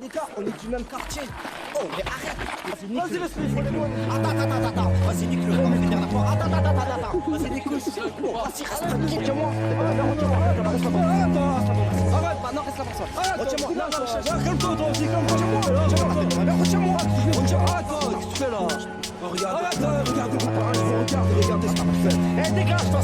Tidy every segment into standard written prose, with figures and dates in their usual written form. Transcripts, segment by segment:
Nika, on est du même quartier. Oh, mais arrête. Vas-y, laisse-le, il faut les mots. Attends. Vas-y, nique-le, on va finir la fois. Attends. Vas-y, nique-le. Vas-y, reste tranquille, tiens-moi. Retiens-moi. Arrête, bah non, reste là pour ça. Retiens-moi. Non, calme-toi, toi aussi, calme-toi. Retiens-moi. Arrête, qu'est-ce que tu fais là? Regarde, regardez ce qu'on fait. Eh, dégage-toi,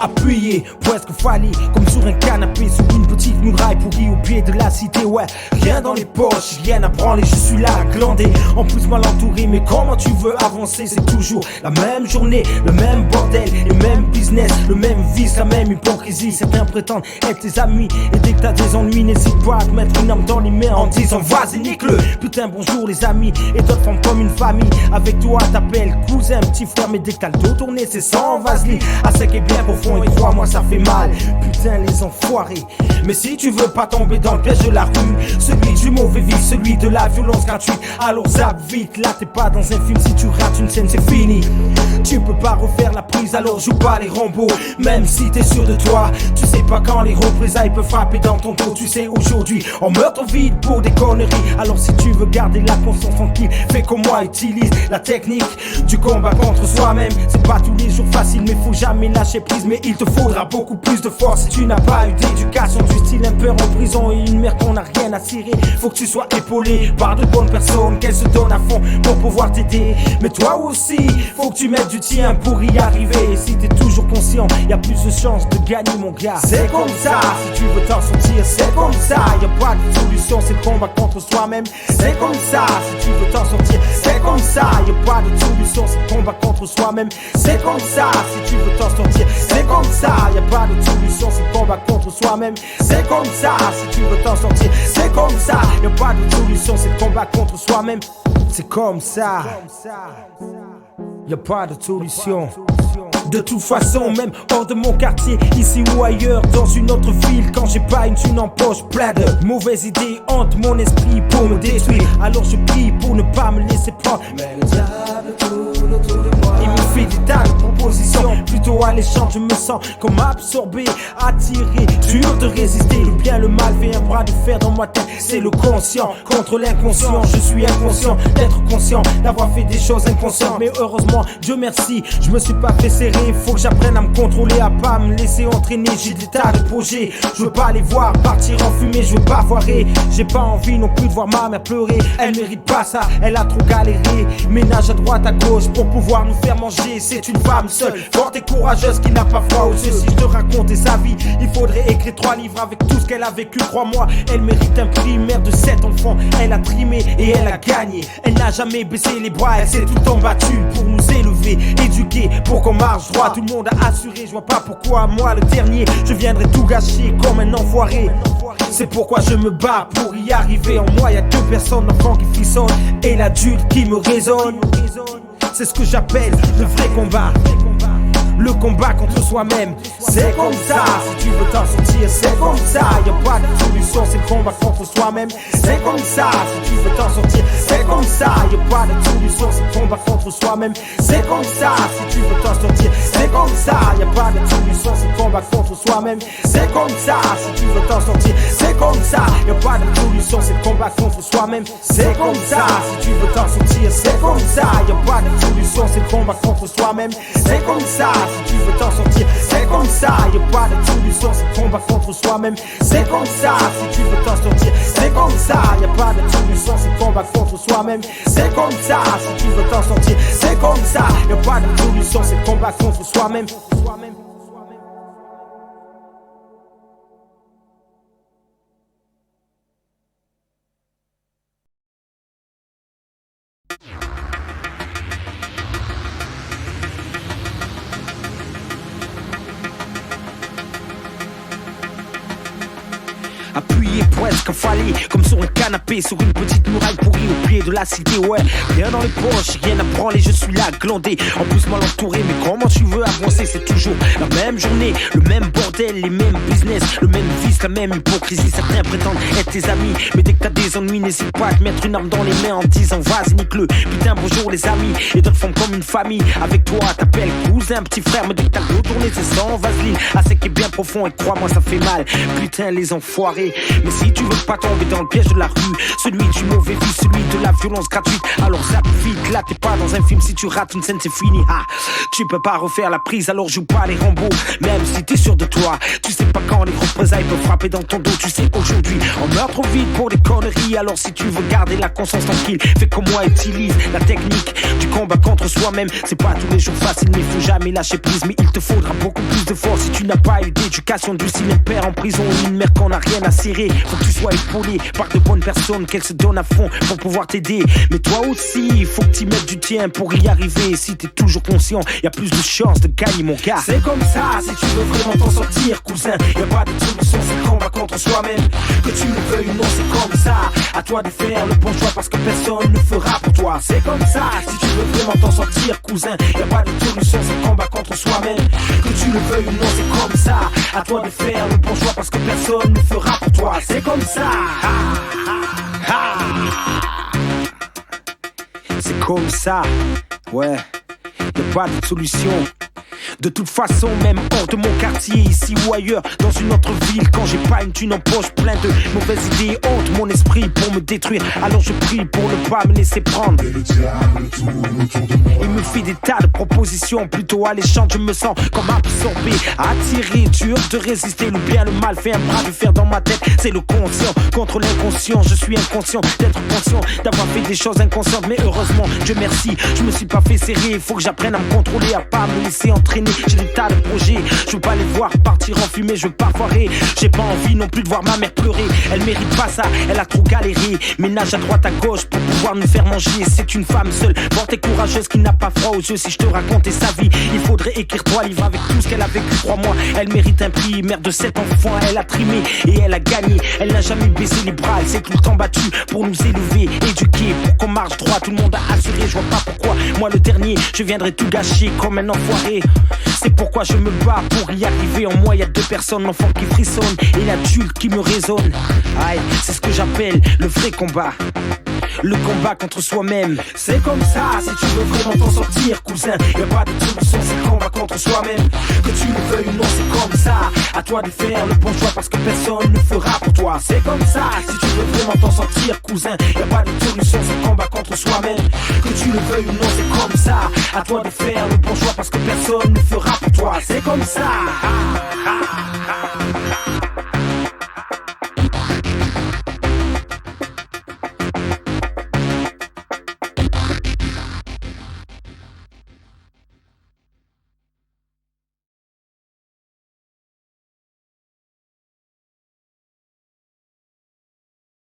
appuyé, presque fallu, comme sur un canapé, sur une petite muraille pourrie au pied de la cité. Ouais, rien dans les poches, rien à branler, je suis là à glander. En plus mal entouré, mais comment tu veux avancer? C'est toujours la même journée, le même bordel, le même business, le même vice, la même hypocrisie. Certains prétendent être tes amis, et dès que t'as des ennuis, n'hésite pas à te mettre une arme dans les mains en disant vas-y nique-le. Putain bonjour les amis, et d'autres forment comme une famille. Avec toi t'appelles cousin, petit frère, mais dès que t'as le dos tourné, c'est sans vaseline. À sec et bien profond, et crois-moi ça fait mal. Putain les enfoirés. Mais si tu veux pas tomber dans le piège de la rue, celui du mauvais vif, celui de la violence gratuite, alors zappe vite. Là t'es pas dans un film, si tu rates une scène c'est fini. Tu peux pas refaire la prise, alors joue pas les Rambo. Même si t'es sûr de toi, tu sais pas quand les représailles peuvent frapper dans ton dos. Tu sais aujourd'hui on meurt au vide pour des conneries. Alors si tu veux garder la conscience tranquille, fais comme moi, utilise la technique du combat contre soi-même. C'est pas tous les jours facile, mais faut jamais lâcher prise. Mais il te faudra beaucoup plus de force si tu n'as pas eu d'éducation du style. Un père en prison et une mère qu'on n'a rien à cirer. Faut que tu sois épaulé par de bonnes personnes, qu'elles se donnent à fond pour pouvoir t'aider. Mais toi aussi, faut que tu mettes du tien pour y arriver. Et si t'es toujours conscient, y a plus de chances de gagner mon gars. C'est comme ça, si tu veux t'en sortir, c'est comme ça. Y a pas de solution, c'est le combat contre soi-même. C'est comme ça, si tu veux t'en sortir, c'est comme ça. Y a pas de solution, c'est le combat contre soi-même. C'est comme ça, si tu veux t'en sortir, c'est comme ça. Y a pas de solution, c'est le combat contre soi-même. C'est comme ça, si tu veux t'en sortir, c'est comme ça. Y a pas de solution, c'est le combat contre soi-même. C'est comme ça. Y'a pas de solution. De toute façon, même hors de mon quartier, ici ou ailleurs, dans une autre ville, quand j'ai pas une thune en poche, plein de mauvaises idées hantent mon esprit pour me détruire. Alors je prie pour ne pas me laisser prendre. Mais le diable tourne autour de moi. Il me fait des tas de propositions, plutôt alléchantes. Je me sens comme absorbé, attiré, dur de résister. Le bien, le mal fait un bras de fer dans ma tête. C'est le conscient contre l'inconscient. Je suis inconscient d'être conscient, d'avoir fait des choses inconscientes. Mais heureusement, Dieu merci, je me suis pas fait serrer. Faut que j'apprenne à me contrôler, à pas me laisser entraîner. J'ai des tas de projets, je veux pas les voir partir en fumée, je veux pas foirer. J'ai pas envie non plus de voir ma mère pleurer. Elle mérite pas ça, elle a trop galéré. Ménage à droite à gauche pour pouvoir nous faire manger. C'est une femme seule, forte et courageuse qui n'a pas froid aux yeux. Si je te racontais sa vie, il faudrait écrire 3 livres avec tout ce qu'elle a vécu. Crois-moi, elle mérite un prix. Mère de 7 enfants, elle a trimé et elle a gagné. Elle n'a jamais baissé les bras, elle s'est tout le temps battue pour nous élever, éduquer, pour qu'on marche droit. Tout le monde a assuré, je vois pas pourquoi moi le dernier je viendrai tout gâcher comme un enfoiré. C'est pourquoi je me bats pour y arriver. En moi y'a 2 personnes, l'enfant qui frissonne et l'adulte qui me résonne. C'est ce que j'appelle le vrai combat. Le combat contre soi-même, c'est comme ça. Si tu veux t'en sortir, c'est comme ça. Y'a pas de solution, c'est le combat contre soi-même. C'est comme ça. Si tu veux t'en sortir, c'est comme ça. Y'a pas de solution, c'est le combat contre soi-même. C'est comme ça. Si tu veux t'en sortir, c'est comme ça. Y'a pas de solution, c'est le combat contre soi-même. C'est comme ça. Si tu veux t'en sortir, c'est comme ça. Y'a pas de solution, c'est le combat contre soi-même. C'est comme ça. Si tu veux t'en sortir, c'est comme ça. Y'a pas de solution, c'est le combat contre soi-même. C'est comme ça. Si tu veux t'en sortir, c'est comme ça. Y'a pas de solution, c'est le combat contre soi-même. C'est comme ça. Si tu veux t'en sortir, c'est comme ça. Y'a pas de solution, c'est le combat contre soi-même. C'est comme ça. Si tu veux t'en sortir, c'est comme ça. Y'a pas de solution, c'est le combat contre soi-même. Appuyé presque affalé, comme sur un canapé, sur une petite muraille pourrie au pied de la cité. Ouais, rien dans les poches, rien à branler, je suis là glandé. En plus mal entouré, mais comment tu veux avancer? C'est toujours la même journée, le même bordel, les mêmes business, le même vice, la même hypocrisie. Certains prétendent être tes amis, mais dès que t'as des ennuis, n'hésite pas à te mettre une arme dans les mains en disant vas-y nique-le. Putain bonjour les amis, et d'autres forment comme une famille. Avec toi t'appelles cousin, petit frère, mais dès que t'as le dos tourné, c'est sans vaseline. À sec et bien profond, et crois-moi ça fait mal. Putain les enfoirés. tomber. Mais si tu veux pas tomber dans le piège de la rue, celui du mauvais vie, celui de la violence gratuite, alors zappe vite, là t'es pas dans un film. Si tu rates une scène c'est fini, tu peux pas refaire la prise, alors joue pas les Rambo. Même si t'es sûr de toi, tu sais pas quand les représailles peuvent frapper dans ton dos. Tu sais aujourd'hui, on meurt trop vite pour des conneries. Alors si tu veux garder la conscience tranquille, fais comme moi, utilise la technique du combat contre soi-même. C'est pas tous les jours facile, mais faut jamais lâcher prise. Mais il te faudra beaucoup plus de force si tu n'as pas eu d'éducation. Du signe un père en prison ou une mère qu'on a rien à serrer. Faut que tu sois épaulé par de bonnes personnes, qu'elles se donnent à fond pour pouvoir t'aider. Mais toi aussi, faut que tu mettes du tien pour y arriver. Si t'es toujours conscient, y a plus de chances de gagner, mon gars. C'est comme ça, si tu veux vraiment t'en sortir, cousin. Y a pas de solution, c'est le combat contre soi-même. Que tu le veuilles ou non, c'est comme ça. À toi de faire le bon choix parce que personne ne fera pour toi. C'est comme ça, si tu veux vraiment t'en sortir, cousin. Y a pas de solution, c'est le combat contre soi-même. Que tu le veuilles ou non, c'est comme ça. À toi de faire le bon choix parce que personne ne fera pour toi. C'est comme ça. C'est comme ça, ouais, y'a pas de solution. De toute façon, même hors de mon quartier, ici ou ailleurs, dans une autre ville, quand j'ai pas une thune en poche, plein de mauvaises idées hantent mon esprit pour me détruire. Alors je prie pour ne pas me laisser prendre. Il me fait des tas de propositions plutôt alléchantes. Je me sens comme absorbé, attiré, dur de résister. Le bien, le mal fait un bras de fer dans ma tête. C'est le conscient contre l'inconscient. Je suis inconscient d'être conscient d'avoir fait des choses inconscientes. Mais heureusement, Dieu merci, je me suis pas fait serrer. Il faut que j'apprenne à me contrôler, à pas me laisser entraîner. J'ai des tas de projets, je veux pas les voir partir en fumée, je veux pas foirer. J'ai pas envie non plus de voir ma mère pleurer. Elle mérite pas ça, elle a trop galéré. Ménage à droite à gauche pour pouvoir nous faire manger. C'est une femme seule, forte et courageuse qui n'a pas froid aux yeux. Si je te racontais sa vie, il faudrait écrire 3 livres avec tout ce qu'elle a vécu, crois-moi. Elle mérite un prix, mère de 7 enfants, elle a trimé et elle a gagné. Elle n'a jamais baissé les bras, elle s'est tout le temps battue pour nous élever, éduquer, pour qu'on marche droit. Tout le monde a assuré, je vois pas pourquoi moi le dernier, je viendrai tout gâcher comme un enfoiré. C'est pourquoi je me bats pour y arriver. En moi y a 2 personnes, l'enfant qui frissonne et l'adulte qui me résonne. Aïe, c'est ce que j'appelle le vrai combat. Le combat contre soi-même. C'est comme ça, si tu veux vraiment t'en sortir, cousin. Y'a pas de solution, c'est le combat contre soi-même. Que tu le veuilles ou non, c'est comme ça. À toi de faire le bon choix parce que personne ne fera pour toi. C'est comme ça, si tu veux vraiment t'en sortir, cousin. Y'a pas de solution, c'est le combat contre soi-même. Que tu le veuilles ou non, c'est comme ça. À toi de faire le bon choix parce que personne ne fera pour toi. C'est comme ça.